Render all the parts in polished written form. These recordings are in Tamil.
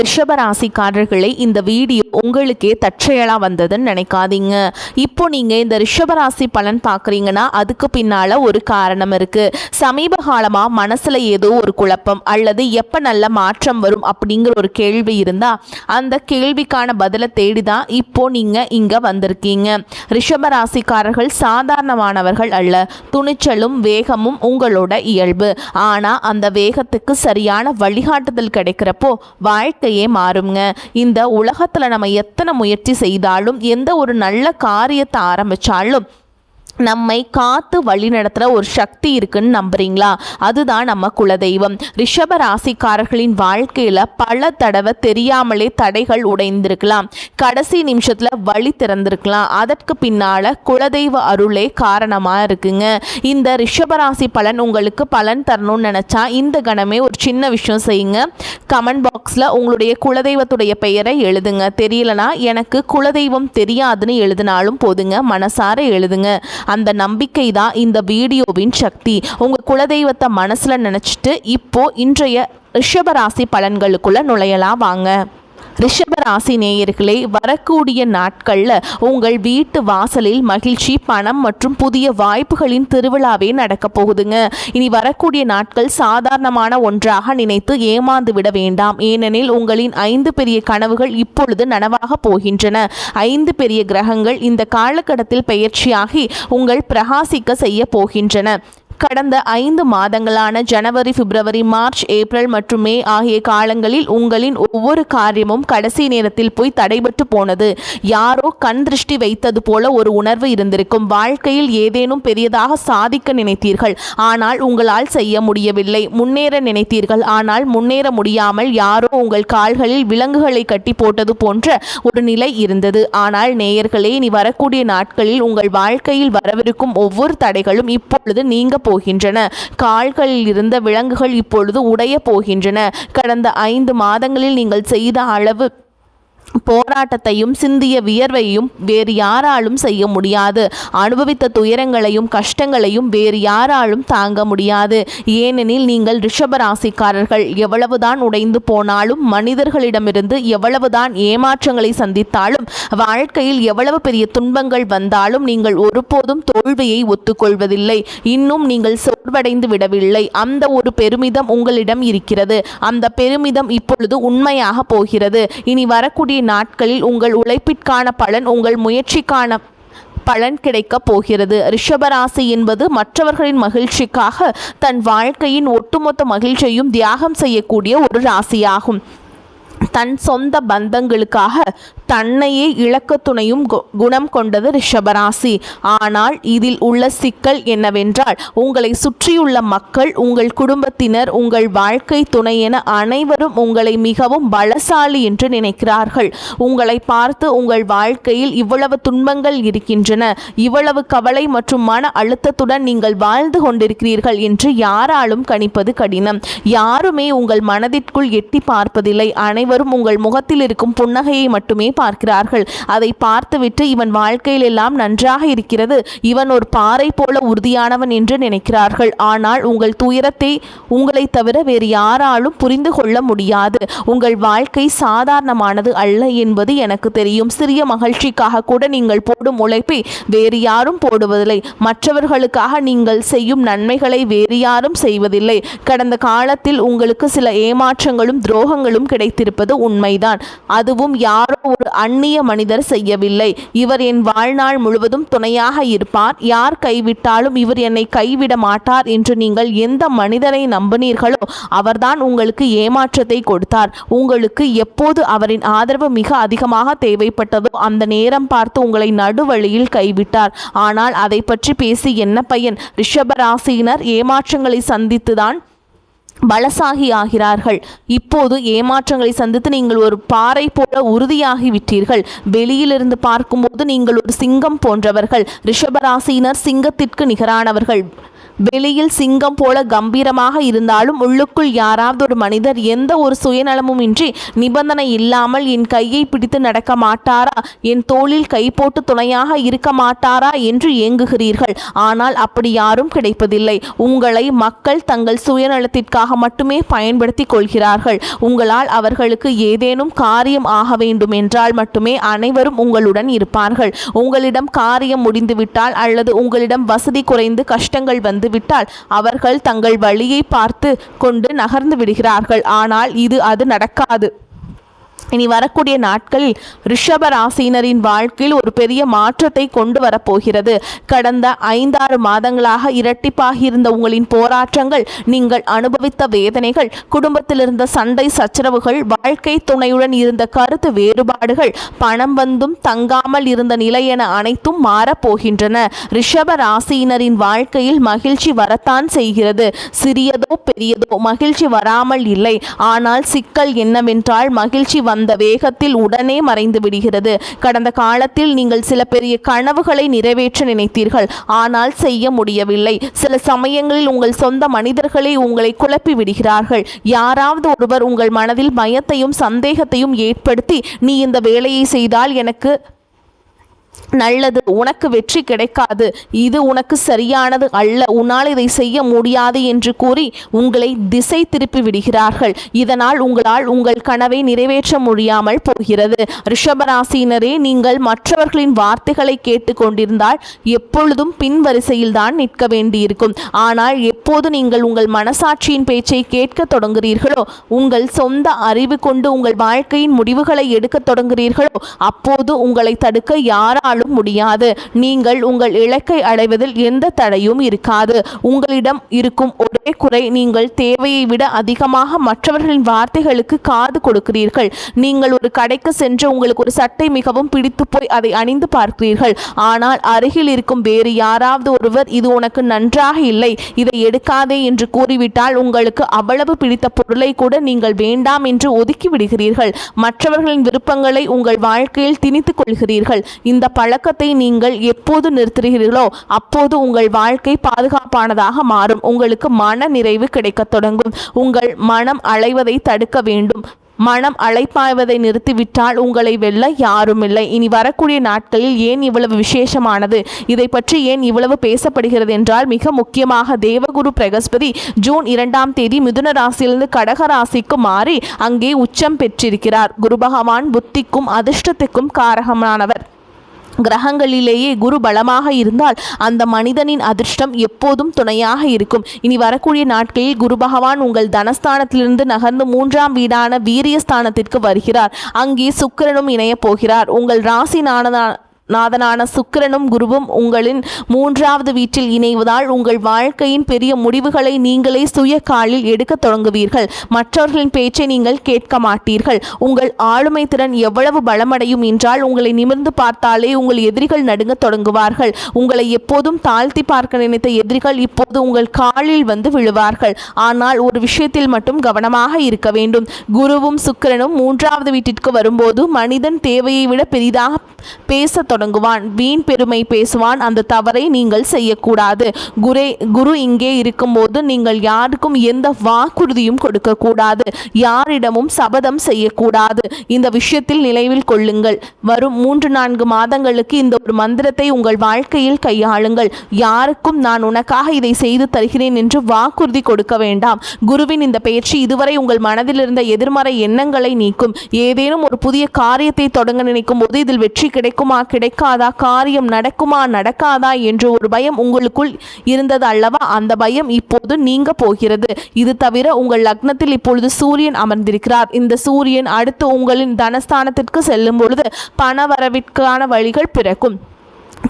ரிஷபராசிக்காரர்களே, இந்த வீடியோ உங்களுக்கே தற்செயலாக வந்ததுன்னு நினைக்காதீங்க. இப்போ நீங்கள் இந்த ரிஷபராசி பலன் பார்க்குறீங்கன்னா அதுக்கு பின்னால் ஒரு காரணம் இருக்குது. சமீப காலமாக மனசில் ஏதோ ஒரு குழப்பம் அல்லது எப்போ நல்ல மாற்றம் வரும் அப்படிங்கிற ஒரு கேள்வி இருந்தால் அந்த கேள்விக்கான பதிலை தேடி தான் இப்போ நீங்கள் இங்கே வந்திருக்கீங்க. ரிஷபராசிக்காரர்கள் சாதாரணமானவர்கள் அல்ல. துணிச்சலும் வேகமும் உங்களோட இயல்பு. ஆனால் அந்த வேகத்துக்கு சரியான வழிகாட்டுதல் கிடைக்கிறப்போ வாழ்க்கையே மாறுங்க. இந்த உலகத்துல நம்ம எத்தனை முயற்சி செய்தாலும் எந்த ஒரு நல்ல காரியத்தை ஆரம்பிச்சாலும் நம்மை காத்து வழி நடத்துகிற ஒரு சக்தி இருக்குன்னு நம்புறீங்களா? அதுதான் நம்ம குலதெய்வம். ரிஷப ராசிக்காரர்களின் வாழ்க்கையில் பல தடவை தெரியாமலே தடைகள் உடைந்திருக்கலாம். கடைசி நிமிஷத்தில் வழி திறந்திருக்கலாம். அதற்கு பின்னால் குலதெய்வ அருளே காரணமாக இருக்குங்க. இந்த ரிஷபராசி பலன் உங்களுக்கு பலன் தரணும்னு நினச்சா இந்த கணமே ஒரு சின்ன விஷயம் செய்யுங்க. கமெண்ட் பாக்ஸில் உங்களுடைய குலதெய்வத்துடைய பெயரை எழுதுங்க. தெரியலனா எனக்கு குலதெய்வம் தெரியாதுன்னு எழுதினாலும் போதுங்க. மனசார எழுதுங்க. அந்த நம்பிக்கை தான் இந்த வீடியோவின் சக்தி. உங்கள் குலதெய்வத்தை மனசில் நினச்சிட்டு இப்போ இன்றைய ரிஷபராசி பலன்களுக்குள்ளே நுழையலாம் வாங்க. ரிஷபராசி நேயர்களே, வரக்கூடிய நாட்களில் உங்கள் வீட்டு வாசலில் மகிழ்ச்சி, பணம் மற்றும் புதிய வாய்ப்புகளின் திருவிழாவே நடக்க போகுதுங்க. இனி வரக்கூடிய நாட்கள் சாதாரணமான ஒன்றாக நினைத்து ஏமாந்து விட வேண்டாம். ஏனெனில் உங்களின் 5 பெரிய கனவுகள் இப்பொழுது நனவாக போகின்றன. 5 பெரிய கிரகங்கள் இந்த காலகட்டத்தில் பெயர்ச்சியாகி உங்கள் பிரகாசிக்க செய்ய போகின்றன. கடந்த 5 மாதங்களான ஜனவரி, பிப்ரவரி, மார்ச், ஏப்ரல் மற்றும் மே ஆகிய காலங்களில் உங்களின் ஒவ்வொரு காரியமும் கடைசி நேரத்தில் போய் தடைபட்டு போனது. யாரோ கண் திருஷ்டி வைத்தது போல ஒரு உணர்வு இருந்திருக்கும். வாழ்க்கையில் ஏதேனும் பெரியதாக சாதிக்க நினைத்தீர்கள், ஆனால் உங்களால் செய்ய முடியவில்லை. முன்னேற நினைத்தீர்கள், ஆனால் முன்னேற முடியாமல் யாரோ உங்கள் கால்களில் விலங்குகளை கட்டி போட்டது போன்ற ஒரு நிலை இருந்தது. ஆனால் நேயர்களே, இனி வரக்கூடிய நாட்களில் உங்கள் வாழ்க்கையில் வரவிருக்கும் ஒவ்வொரு தடைகளும் இப்பொழுது நீங்க போகின்றன. கால்களில் இருந்த விலங்குகள் இப்பொழுது உடைய போகின்றன. கடந்த 5 மாதங்களில் நீங்கள் செய்த அளவு போராட்டத்தையும் சிந்திய வியர்வையும் வேறு யாராலும் செய்ய முடியாது. அனுபவித்த துயரங்களையும் கஷ்டங்களையும் வேறு யாராலும் தாங்க முடியாது. ஏனெனில் நீங்கள் ரிஷபராசிக்காரர்கள் எவ்வளவுதான் உடைந்து போனாலும், மனிதர்களிடமிருந்து எவ்வளவுதான் ஏமாற்றங்களை சந்தித்தாலும், வாழ்க்கையில் எவ்வளவு பெரிய துன்பங்கள் வந்தாலும் நீங்கள் ஒருபோதும் தோல்வியை ஒத்துக்கொள்வதில்லை. இன்னும் நீங்கள் சோர்வடைந்து விடவில்லை. அந்த ஒரு பெருமிதம் உங்களிடம் இருக்கிறது. அந்த பெருமிதம் இப்பொழுது உண்மையாக போகிறது. இனி வரக்கூடிய நாட்களில் உங்கள் உழைப்பிற்கான பலன், உங்கள் முயற்சிக்கான பலன் கிடைக்க போகிறது. ரிஷபராசி என்பது மற்றவர்களின் மகிழ்ச்சிக்காக தன் வாழ்க்கையின் ஒட்டுமொத்த மகிழ்ச்சியையும் தியாகம் செய்யக்கூடிய ஒரு ராசியாகும். தன் சொந்த பந்தங்களுக்காக தன்னையே இழக்க துணையும் குணம் கொண்டது ரிஷபராசி. ஆனால் இதில் உள்ள சிக்கல் என்னவென்றால், உங்களை சுற்றியுள்ள மக்கள், உங்கள் குடும்பத்தினர், உங்கள் வாழ்க்கை துணை என அனைவரும் உங்களை மிகவும் பலசாலி என்று நினைக்கிறார்கள். உங்களை பார்த்து உங்கள் வாழ்க்கையில் இவ்வளவு துன்பங்கள் இருக்கின்றன, இவ்வளவு கவலை மற்றும் மன அழுத்தத்துடன் நீங்கள் வாழ்ந்து கொண்டிருக்கிறீர்கள் என்று யாராலும் கணிப்பது கடினம். யாருமே உங்கள் மனதிற்குள் எட்டி பார்ப்பதில்லை. அனைவரும் உங்கள் முகத்தில் இருக்கும் புன்னகையை மட்டுமே பார்க்கிறார்கள். அதை பார்த்துவிட்டு இவன் வாழ்க்கையில் எல்லாம் நன்றாக இருக்கிறது, இவன் ஒரு பாறை போல உறுதியானவன் என்று நினைக்கிறார்கள். ஆனால் உங்கள் துயரத்தை உங்களை தவிர வேறு யாராலும் புரிந்து கொள்ள முடியாது. உங்கள் வாழ்க்கை சாதாரணமானது அல்ல என்பது எனக்கு தெரியும். சிறிய மகிழ்ச்சிக்காக கூட நீங்கள் போடும் உழைப்பை வேறு யாரும் போடுவதில்லை. மற்றவர்களுக்காக நீங்கள் செய்யும் நன்மைகளை வேறு யாரும் செய்வதில்லை. கடந்த காலத்தில் உங்களுக்கு சில ஏமாற்றங்களும் துரோகங்களும் கிடைத்திருப்பது உண்மைதான். அதுவும் யாரோ ஒரு அந்நிய மனிதர் செய்யவில்லை. இவர் என் வாழ்நாள் முழுவதும் துணையாக இருப்பார், யார் கைவிட்டாலும் இவர் என்னை கைவிட மாட்டார் என்று நீங்கள் எந்த மனிதரை நம்பினீர்களோ அவர்தான் உங்களுக்கு ஏமாற்றத்தை கொடுத்தார். உங்களுக்கு எப்போது அவரின் ஆதரவு மிக அதிகமாக தேவைப்பட்டதோ அந்த நேரம் பார்த்து உங்களை நடுவழியில் கைவிட்டார். ஆனால் அதை பற்றி பேசி என்ன பயன்? ரிஷபராசியினர் ஏமாற்றங்களை சந்தித்துதான் பலசாகி ஆகிறார்கள். இப்போது ஏமாற்றங்களை சந்தித்து நீங்கள் ஒரு பாறை போல உறுதியாகி விட்டீர்கள். வெளியிலிருந்து பார்க்கும்போது நீங்கள் ஒரு சிங்கம் போன்றவர்கள். ரிஷபராசியினர் சிங்கத்திற்கு நிகரானவர்கள். வெளியில் சிங்கம் போல கம்பீரமாக இருந்தாலும் உள்ளுக்குள் யாராவது ஒரு மனிதர் எந்த ஒரு சுயநலமும் இன்றி நிபந்தனை இல்லாமல் என் கையை பிடித்து நடக்க மாட்டாரா, என் தோளில் கை போட்டு துணையாக இருக்க மாட்டாரா என்று ஏங்குகிறீர்கள். ஆனால் அப்படி யாரும் கிடைப்பதில்லை. உங்களை மக்கள் தங்கள் சுயநலத்திற்காக மட்டுமே பயன்படுத்தி கொள்கிறார்கள். உங்களால் அவர்களுக்கு ஏதேனும் காரியம் ஆக வேண்டும் என்றால் மட்டுமே அனைவரும் உங்களுடன் இருப்பார்கள். உங்களிடம் காரியம் முடிந்துவிட்டால் அல்லது உங்களிடம் வசதி குறைந்து கஷ்டங்கள் வந்து விட்டால் அவர்கள் தங்கள் வழியை பார்த்து கொண்டு நகர்ந்து விடுகிறார்கள். ஆனால் அது நடக்காது. இனி வரக்கூடிய நாட்களில் ரிஷப ராசியினரின் வாழ்க்கையில் ஒரு பெரிய மாற்றத்தை கொண்டு வரப்போகிறது. கடந்த 5-6 மாதங்களாக இரட்டிப்பாகி இருந்த உங்களின் போராட்டங்கள், நீங்கள் அனுபவித்த வேதனைகள், குடும்பத்தில் இருந்த சண்டை சச்சரவுகள், வாழ்க்கை துணையுடன் இருந்த கருத்து வேறுபாடுகள், பணம் வந்தும் தங்காமல் இருந்த நிலை என அனைத்தும் மாறப்போகின்றன. ரிஷப ராசியினரின் வாழ்க்கையில் மகிழ்ச்சி வரத்தான் செய்கிறது. சிறியதோ பெரியதோ மகிழ்ச்சி வராமல் இல்லை. ஆனால் சிக்கல் என்னவென்றால் மகிழ்ச்சி வந்த வேகத்தில் உடனே மறைந்து விடுகிறது. கடந்த காலத்தில் நீங்கள் சில பெரிய கனவுகளை நிறைவேற்ற நினைத்தீர்கள், ஆனால் செய்ய முடியவில்லை. சில சமயங்களில் உங்கள் சொந்த மனிதர்களை உங்களை குழப்பி விடுகிறார்கள். யாராவது ஒருவர் உங்கள் மனதில் பயத்தையும் சந்தேகத்தையும் ஏற்படுத்தி, நீ இந்த வேலையை செய்தால் எனக்கு நல்லது, உனக்கு வெற்றி கிடைக்காது, இது உனக்கு சரியானது அல்ல, உன்னால் இதை செய்ய முடியாது என்று கூறி உங்களை திசை திருப்பி விடுகிறார்கள். இதனால் உங்களால் உங்கள் கனவை நிறைவேற்ற முடியாமல் போகிறது. ரிஷபராசியினரே, நீங்கள் மற்றவர்களின் வார்த்தைகளை கேட்டுக்கொண்டிருந்தால் எப்பொழுதும் பின்வரிசையில் தான் நிற்க வேண்டியிருக்கும். ஆனால் எப்போது நீங்கள் உங்கள் மனசாட்சியின் பேச்சை கேட்க தொடங்குகிறீர்களோ, உங்கள் சொந்த அறிவு கொண்டு உங்கள் வாழ்க்கையின் முடிவுகளை எடுக்க தொடங்குகிறீர்களோ, அப்போது உங்களை தடுக்க யாராலும் முடியாது. நீங்கள் உங்கள் இலக்கை அடைவதில் எந்த தடையும் இருக்காது. உங்களிடம் இருக்கும் ஒரே குறை, நீங்கள் தேவையை விட அதிகமாக மற்றவர்களின் வார்த்தைகளுக்கு காது கொடுக்கிறீர்கள். நீங்கள் ஒரு கடைக்கு சென்று உங்களுக்கு ஒரு சட்டை மிகவும் பிடித்து போய் அதை அணிந்து பார்க்கிறீர்கள். ஆனால் அருகில் இருக்கும் வேறு யாராவது ஒருவர், இது உனக்கு நன்றாக இல்லை, இதை எடுக்காதே என்று கூறிவிட்டால் உங்களுக்கு அவ்வளவு பிடித்த பொருளை கூட நீங்கள் வேண்டாம் என்று ஒதுக்கி விடுகிறீர்கள். மற்றவர்களின் விருப்பங்களை உங்கள் வாழ்க்கையில் திணித்துக் கொள்கிறீர்கள். இந்த பழக்கத்தை நீங்கள் எப்போது நிறுத்துகிறீர்களோ அப்போது உங்கள் வாழ்க்கை பாதுகாப்பானதாக மாறும். உங்களுக்கு மன நிறைவு கிடைக்கத் தொடங்கும். உங்கள் மனம் அலைவதை தடுக்க வேண்டும். மனம் அலைப்பாய்வதை நிறுத்திவிட்டால் உங்களை வெல்ல யாரும் இல்லை. இனி வரக்கூடிய நாட்களில் ஏன் இவ்வளவு விசேஷமானது, இதை பற்றி ஏன் இவ்வளவு பேசப்படுகிறது என்றால், மிக முக்கியமாக தேவகுரு பிரகஸ்பதி ஜூன் 2ஆம் தேதி மிதுன ராசியிலிருந்து கடக ராசிக்கு மாறி அங்கே உச்சம் பெற்றிருக்கிறார். குரு பகவான் புத்திக்கும் அதிர்ஷ்டத்துக்கும் காரகமானவர். கிரகங்களிலேயே குரு பலமாக இருந்தால் அந்த மனிதனின் அதிர்ஷ்டம் எப்போதும் துணையாக இருக்கும். இனி வரக்கூடிய நாட்களில் குரு பகவான் உங்கள் தனஸ்தானத்திலிருந்து நகர்ந்து 3ஆம் வீடான வீரியஸ்தானத்திற்கு வருகிறார். அங்கே சுக்கிரனும் இணைய போகிறார். உங்கள் ராசி நாதனான சுக்கிரனும் குருவும் உங்களின் 3வது வீட்டில் இணைவதால் உங்கள் வாழ்க்கையின் பெரிய முடிவுகளை நீங்களே சுய காலில் எடுக்க தொடங்குவீர்கள். மற்றவர்களின் பேச்சை நீங்கள் கேட்க மாட்டீர்கள். உங்கள் ஆளுமை திறன் எவ்வளவு பலமடையும் என்றால், உங்களை நிமிர்ந்து பார்த்தாலே உங்கள் எதிரிகள் நடுங்க தொடங்குவார்கள். உங்களை எப்போதும் தாழ்த்தி பார்க்க நினைத்த எதிரிகள் இப்போது உங்கள் காலில் வந்து விழுவார்கள். ஆனால் ஒரு விஷயத்தில் மட்டும் கவனமாக இருக்க வேண்டும். குருவும் சுக்கிரனும் 3வது வீட்டிற்கு வரும்போது மனிதன் தேவையை விட பெரிதாக பேச தொடங்குவான். வீண் பெருமை பேசுவான். அந்த தவறை நீங்கள் செய்யக்கூடாது. குரு இங்கே இருக்கும்போது நீங்கள் யாருக்கும் எந்த வாக்குறுதியும் கொடுக்க கூடாது. யாரிடமும் சபதம் செய்யக்கூடாது. இந்த விஷயத்தில் நினைவில் கொள்ளுங்கள். வரும் 3-4 மாதங்களுக்கு இந்த ஒரு மந்திரத்தை உங்கள் வாழ்க்கையில் கையாளுங்கள். யாருக்கும் நான் உனக்காக இதை செய்து தருகிறேன் என்று வாக்குறுதி கொடுக்க வேண்டாம். குருவின் இந்த பயிற்சி இதுவரை உங்கள் மனதில் இருந்த எதிர்மறை எண்ணங்களை நீக்கும். ஏதேனும் ஒரு புதிய காரியத்தை தொடங்க நினைக்கும் போது இதில் வெற்றி கிடைக்குமா கிடைக்காதா, காரியம் நடக்குமா நடக்காதா என்று ஒரு பயம் உங்களுக்குள் இருந்தது அல்லவா, அந்த பயம் இப்போது நீங்க போகிறது. இது தவிர உங்கள் லக்னத்தில் இப்பொழுது சூரியன் அமர்ந்திருக்கிறார். இந்த சூரியன் அடுத்து உங்களின் தனஸ்தானத்திற்கு செல்லும் பொழுது பண வரவிற்கான வழிகள் பிறக்கும்.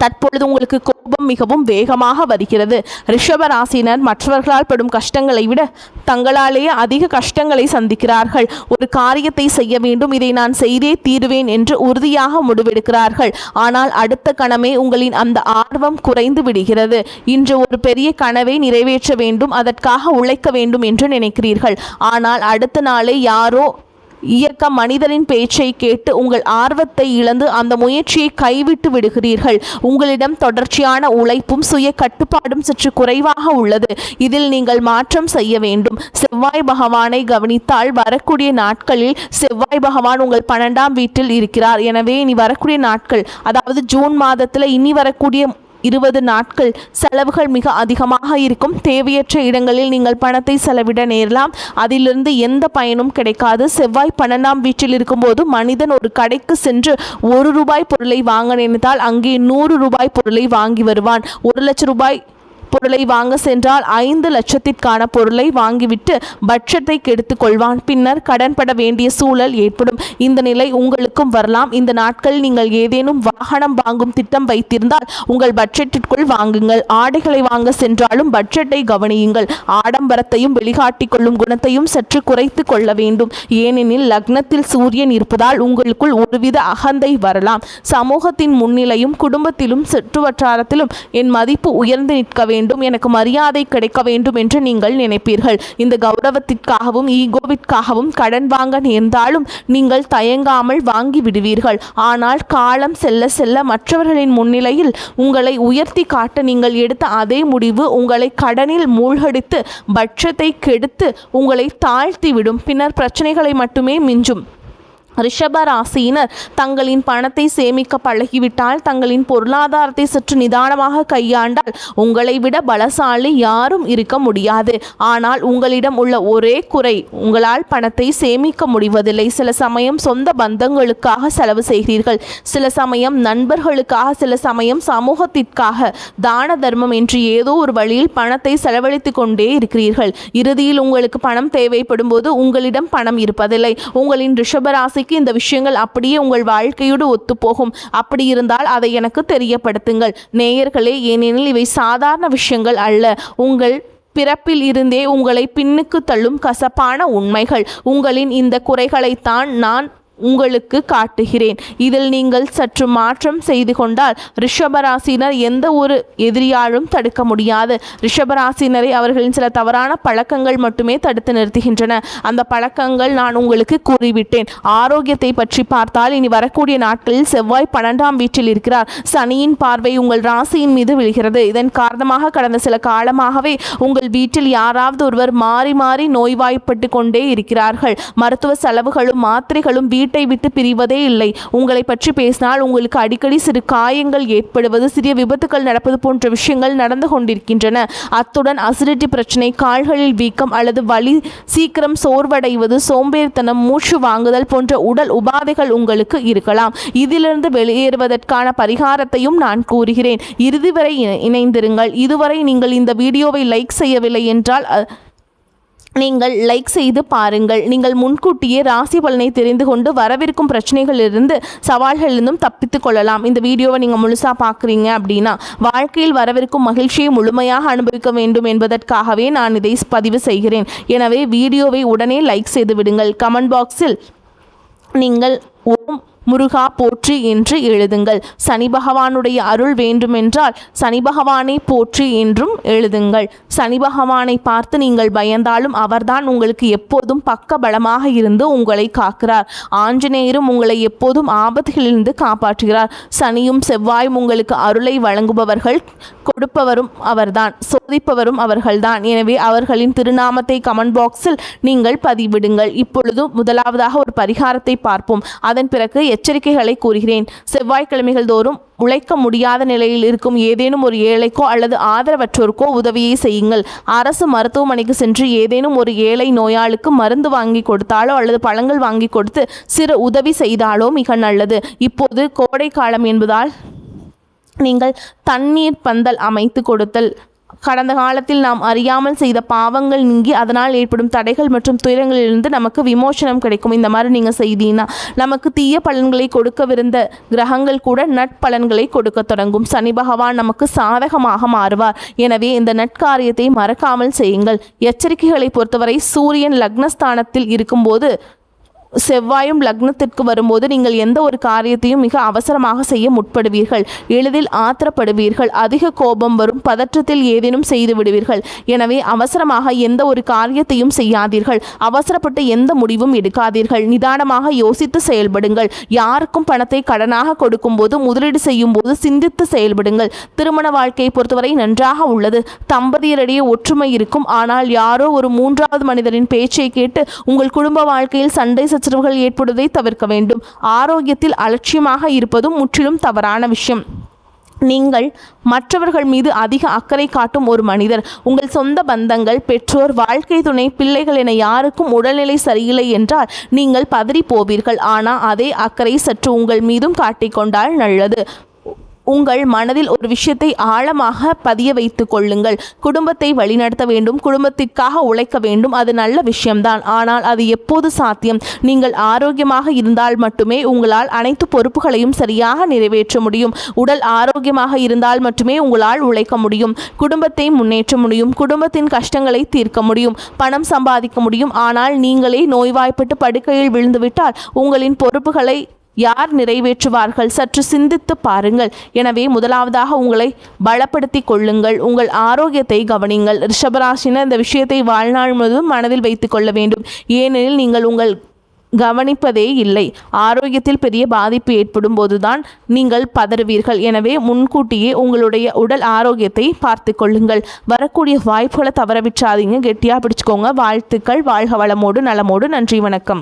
தற்பொழுது உங்களுக்கு கோபம் மிகவும் வேகமாக வருகிறது. ரிஷப ராசியினர் மற்றவர்களால் படும் கஷ்டங்களை விட தங்களாலேயே அதிக கஷ்டங்களை சந்திக்கிறார்கள். ஒரு காரியத்தை செய்ய வேண்டும், இதை நான் செய்தே தீருவேன் என்று உறுதியாக முடிவெடுக்கிறார்கள். ஆனால் அடுத்த கணமே உங்களின் அந்த ஆர்வம் குறைந்து விடுகிறது. இன்று ஒரு பெரிய கனவை நிறைவேற்ற வேண்டும், அதற்காக உழைக்க வேண்டும் என்று நினைக்கிறீர்கள். ஆனால் அடுத்த நாளே யாரோ இயக்க மனிதரின் பேச்சை கேட்டு உங்கள் ஆர்வத்தை இழந்து அந்த முயற்சியை கைவிட்டு விடுகிறீர்கள். உங்களிடம் தொடர்ச்சியான உழைப்பும் சுய கட்டுப்பாடும் சற்று குறைவாக உள்ளது. இதில் நீங்கள் மாற்றம் செய்ய வேண்டும். செவ்வாய் பகவானை கவனித்தால் வரக்கூடிய நாட்களில் செவ்வாய் பகவான் உங்கள் 12ஆம் வீட்டில் இருக்கிறார். எனவே இனி வரக்கூடிய நாட்கள், அதாவது ஜூன் மாதத்தில் இனி வரக்கூடிய 20 நாட்கள் செலவுகள் மிக அதிகமாக இருக்கும். தேவையற்ற இடங்களில் நீங்கள் பணத்தை செலவிட நேரலாம். அதிலிருந்து எந்த பயனும் கிடைக்காது. செவ்வாய் 12ஆம் வீட்டில் இருக்கும்போது மனிதன் ஒரு கடைக்கு சென்று ₹1 பொருளை வாங்க நினைத்தால் அங்கே ₹100 பொருளை வாங்கி வருவான். 1 லட்சம் ரூபாய் பொருளை வாங்க சென்றால் 5 லட்சத்திற்கான பொருளை வாங்கிவிட்டு பட்ஜெட்டை கெடுத்து கொள்வான். பின்னர் கடன்பட வேண்டிய சூழல் ஏற்படும். இந்த நிலை உங்களுக்கும் வரலாம். இந்த நாட்கள் நீங்கள் ஏதேனும் வாகனம் வாங்கும் திட்டம் வைத்திருந்தால் உங்கள் பட்ஜெட்டிற்குள் வாங்குங்கள். ஆடைகளை வாங்க சென்றாலும் பட்ஜெட்டை கவனியுங்கள். ஆடம்பரத்தையும் வெளிக்காட்டிக் கொள்ளும் குணத்தையும் சற்று குறைத்து கொள்ள வேண்டும். ஏனெனில் லக்னத்தில் சூரியன் இருப்பதால் உங்களுக்குள் ஒருவித அகந்தை வரலாம். சமூகத்தின் முன்னிலையும் குடும்பத்திலும் சுற்றுவட்டாரத்திலும் என் மதிப்பு உயர்ந்து நிற்க வேண்டும், எனக்கு மரியாதை கிடைக்க வேண்டும் என்று நீங்கள் நினைப்பீர்கள். இந்த கௌரவத்திற்காகவும் ஈகோவிற்காகவும் கடன் வாங்க நேர்ந்தாலும் நீங்கள் தயங்காமல் வாங்கி விடுவீர்கள். ஆனால் காலம் செல்ல செல்ல மற்றவர்களின் முன்னிலையில் உங்களை உயர்த்தி காட்ட நீங்கள் எடுத்த அதே முடிவு உங்களை கடனில் மூழ்கடித்து பட்ஜெட்டை கெடுத்து உங்களை தாழ்த்திவிடும். பின்னர் பிரச்சனைகளை மட்டுமே மிஞ்சும். ரிஷப ராசியினர் தங்களின் பணத்தை சேமிக்க பழகிவிட்டால், தங்களின் பொருளாதாரத்தை சற்று நிதானமாக கையாண்டால் உங்களை விட பலசாலி யாரும் இருக்க முடியாது. ஆனால் உங்களிடம் உள்ள ஒரே குறை, உங்களால் பணத்தை சேமிக்க முடிவதில்லை. சில சமயம் சொந்த பந்தங்களுக்காக செலவு செய்கிறீர்கள், சில சமயம் நண்பர்களுக்காக, சில சமயம் சமூகத்திற்காக, தான தர்மம் என்று ஏதோ ஒரு வழியில் பணத்தை செலவழித்து கொண்டே இருக்கிறீர்கள். இறுதியில் உங்களுக்கு பணம் தேவைப்படும் போது உங்களிடம் பணம் இருப்பதில்லை. உங்களின் ரிஷபராசி இந்த விஷயங்கள் அப்படியே உங்கள் வாழ்க்கையோடு ஒத்துப்போகும். அப்படி இருந்தால் அதை எனக்கு தெரியப்படுத்துங்கள் நேயர்களே. ஏனெனில் இவை சாதாரண விஷயங்கள் அல்ல. உங்கள் பிறப்பில் இருந்தே உங்களை பின்னுக்கு தள்ளும் கசப்பான உண்மைகள். உங்களின் இந்த குறைகளைத்தான் நான் உங்களுக்கு காட்டுகிறேன். இதில் நீங்கள் சற்று மாற்றம் செய்து கொண்டால் ரிஷபராசினர் எந்த ஒரு எதிரியாலும் தடுக்க முடியாது. ரிஷபராசினரை அவர்களின் சில தவறான பழக்கங்கள் மட்டுமே தடுத்து நிறுத்துகின்றன. அந்த பழக்கங்கள் நான் உங்களுக்கு கூறிவிட்டேன். ஆரோக்கியத்தை பற்றி பார்த்தால் இனி வரக்கூடிய நாட்களில் செவ்வாய் 12ஆம் வீட்டில் இருக்கிறார். சனியின் பார்வை உங்கள் ராசியின் மீது விழுகிறது. இதன் காரணமாக கடந்த சில காலமாகவே உங்கள் வீட்டில் யாராவது ஒருவர் மாறி மாறி நோய்வாய்ப்பட்டு கொண்டே இருக்கிறார்கள். மருத்துவ செலவுகளும் மாத்திரைகளும் வீட்டை விட்டு பிரிவதே இல்லை. உங்களை பற்றி பேசினால் உங்களுக்கு அடிக்கடி சிறு காயங்கள் ஏற்படுவது, சிறிய விபத்துக்கள் நடப்பது போன்ற விஷயங்கள் நடந்து கொண்டிருக்கின்றன. அத்துடன் அசிடிட்டி பிரச்சனை, கால்களில் வீக்கம் அல்லது வலி, சீக்கிரம் சோர்வடைவது, சோம்பேறித்தனம், மூச்சு வாங்குதல் போன்ற உடல் உபாதைகள் உங்களுக்கு இருக்கலாம். இதிலிருந்து வெளியேறுவதற்கான பரிகாரத்தையும் நான் கூறுகிறேன். இறுதி வரை இணைந்திருங்கள். இதுவரை நீங்கள் இந்த வீடியோவை லைக் செய்யவில்லை என்றால் நீங்கள் லைக் செய்து பாருங்கள். நீங்கள் முன்கூட்டியே ராசி பலனை தெரிந்து கொண்டு வரவிருக்கும் பிரச்சனைகளிலிருந்து, சவால்களிலிருந்தும் தப்பித்து கொள்ளலாம். இந்த வீடியோவை நீங்கள் முழுசாக பார்க்குறீங்க அப்படின்னா வாழ்க்கையில் வரவிருக்கும் மகிழ்ச்சியை முழுமையாக அனுபவிக்க வேண்டும் என்பதற்காகவே நான் இதை பதிவு செய்கிறேன். எனவே வீடியோவை உடனே லைக் செய்து விடுங்கள். கமெண்ட் பாக்ஸில் நீங்கள் ஓம் முருகா போற்றி என்று எழுதுங்கள். சனி பகவானுடைய அருள் வேண்டுமென்றால் சனி பகவானை போற்றி என்றும் எழுதுங்கள். சனி பகவானை பார்த்து நீங்கள் பயந்தாலும் அவர்தான் உங்களுக்கு எப்போதும் பக்க பலமாக இருந்து உங்களை காக்கிறார். ஆஞ்சநேயரும் உங்களை எப்போதும் ஆபத்துகளிலிருந்து காப்பாற்றுகிறார். சனியும் செவ்வாயும் உங்களுக்கு அருளை வழங்குபவர்கள், கொடுப்பவரும் அவர்தான், சோதிப்பவரும் அவர்கள்தான். எனவே அவர்களின் திருநாமத்தை கமெண்ட் பாக்ஸில் நீங்கள் பதிவிடுங்கள். இப்பொழுது முதலாவதாக ஒரு பரிகாரத்தை பார்ப்போம். அதன் பிறகு எச்சரிக்கைகளை கூறுகிறேன். செவ்வாய்க்கிழமைகள் தோறும் உழைக்க முடியாத நிலையில் இருக்கும் ஏதேனும் ஒரு ஏழைக்கோ அல்லது ஆதரவற்றோருக்கோ உதவியை செய்யுங்கள். அரசு மருத்துவமனைக்கு சென்று ஏதேனும் ஒரு ஏழை நோயாளுக்கு மருந்து வாங்கி கொடுத்தாலோ அல்லது பழங்கள் வாங்கி கொடுத்து சிறு உதவி செய்தாலோ மிக நல்லது. இப்போது கோடை காலம் என்பதால் நீங்கள் தண்ணீர் பந்தல் அமைத்து கொடுத்தல், கடந்த காலத்தில் நாம் அறியாமல் செய்த பாவங்கள் நீங்கி அதனால் ஏற்படும் தடைகள் மற்றும் துயரங்களிலிருந்து நமக்கு விமோசனம் கிடைக்கும். இந்த மாதிரி நீங்கள் செய்தீங்கன்னா நமக்கு தீய பலன்களை கொடுக்கவிருந்த கிரகங்கள் கூட நட்பலன்களை கொடுக்க தொடங்கும். சனி பகவான் நமக்கு சாதகமாக மாறுவார். எனவே இந்த நட்காரியத்தை மறக்காமல் செய்யுங்கள். எச்சரிக்கைகளை பொறுத்தவரை சூரியன் லக்னஸ்தானத்தில் இருக்கும்போது செவ்வாயும் லக்னத்திற்கு வரும்போது நீங்கள் எந்த ஒரு காரியத்தையும் மிக அவசரமாக செய்ய முற்படுவீர்கள். எளிதில் ஆத்திரப்படுவீர்கள். அதிக கோபம் வரும். பதற்றத்தில் ஏதேனும் செய்து விடுவீர்கள். எனவே அவசரமாக எந்த ஒரு காரியத்தையும் செய்யாதீர்கள். அவசரப்பட்டு எந்த முடிவும் எடுக்காதீர்கள். நிதானமாக யோசித்து செயல்படுங்கள். யாருக்கும் பணத்தை கடனாக கொடுக்கும் போது, முதலீடு செய்யும் போது சிந்தித்து செயல்படுங்கள். திருமண வாழ்க்கையை பொறுத்தவரை நன்றாக உள்ளது. தம்பதியரிடையே ஒற்றுமை இருக்கும். ஆனால் யாரோ ஒரு மூன்றாவது மனிதரின் பேச்சை கேட்டு உங்கள் குடும்ப வாழ்க்கையில் சண்டை சச்சரவுகள் ஏற்படுவதை தவிர்க்க வேண்டும். ஆரோக்கியத்தில் அலட்சியமாக இருப்பதும் முற்றிலும் தவறான விஷயம். நீங்கள் மற்றவர்கள் மீது அதிக அக்கறை காட்டும் ஒரு மனிதர். உங்கள் சொந்த பந்தங்கள், பெற்றோர், வாழ்க்கை துணை, பிள்ளைகள் என யாருக்கும் உடல்நிலை சரியில்லை என்றால் நீங்கள் பதறி போவீர்கள். ஆனால் அதே அக்கறை சற்று உங்கள் மீதும் காட்டிக்கொண்டால் நல்லது. உங்கள் மனதில் ஒரு விஷயத்தை ஆழமாக பதிய வைத்து கொள்ளுங்கள். குடும்பத்தை வழிநடத்த வேண்டும், குடும்பத்திற்காக உழைக்க வேண்டும். அது நல்ல விஷயம்தான். ஆனால் அது எப்போது சாத்தியம்? நீங்கள் ஆரோக்கியமாக இருந்தால் மட்டுமே உங்களால் அனைத்து பொறுப்புகளையும் சரியாக நிறைவேற்ற முடியும். உடல் ஆரோக்கியமாக இருந்தால் மட்டுமே உங்களால் உழைக்க முடியும், குடும்பத்தை முன்னேற்ற முடியும், குடும்பத்தின் கஷ்டங்களை தீர்க்க முடியும், பணம் சம்பாதிக்க முடியும். ஆனால் நீங்களே நோய்வாய்ப்பட்டு படுக்கையில் விழுந்துவிட்டால் உங்களின் பொறுப்புகளை யார் நிறைவேற்றுவார்கள்? சற்று சிந்தித்து பாருங்கள். எனவே முதலாவதாக உங்களை பலப்படுத்தி கொள்ளுங்கள். உங்கள் ஆரோக்கியத்தை கவனிங்கள். ரிஷபராசினர் இந்த விஷயத்தை வாழ்நாள் முழுவதும் மனதில் வைத்து கொள்ள வேண்டும். ஏனெனில் நீங்கள் உங்கள் கவனிப்பதே இல்லை. ஆரோக்கியத்தில் பெரிய பாதிப்பு ஏற்படும் போதுதான் நீங்கள் பதறுவீர்கள். எனவே முன்கூட்டியே உங்களுடைய உடல் ஆரோக்கியத்தை பார்த்து கொள்ளுங்கள். வரக்கூடிய வாய்ப்புகளை தவற விட்டுறாதீங்க. கெட்டியாக பிடிச்சுக்கோங்க. வாழ்த்துக்கள். வாழ்க வளமோடு நலமோடு. நன்றி, வணக்கம்.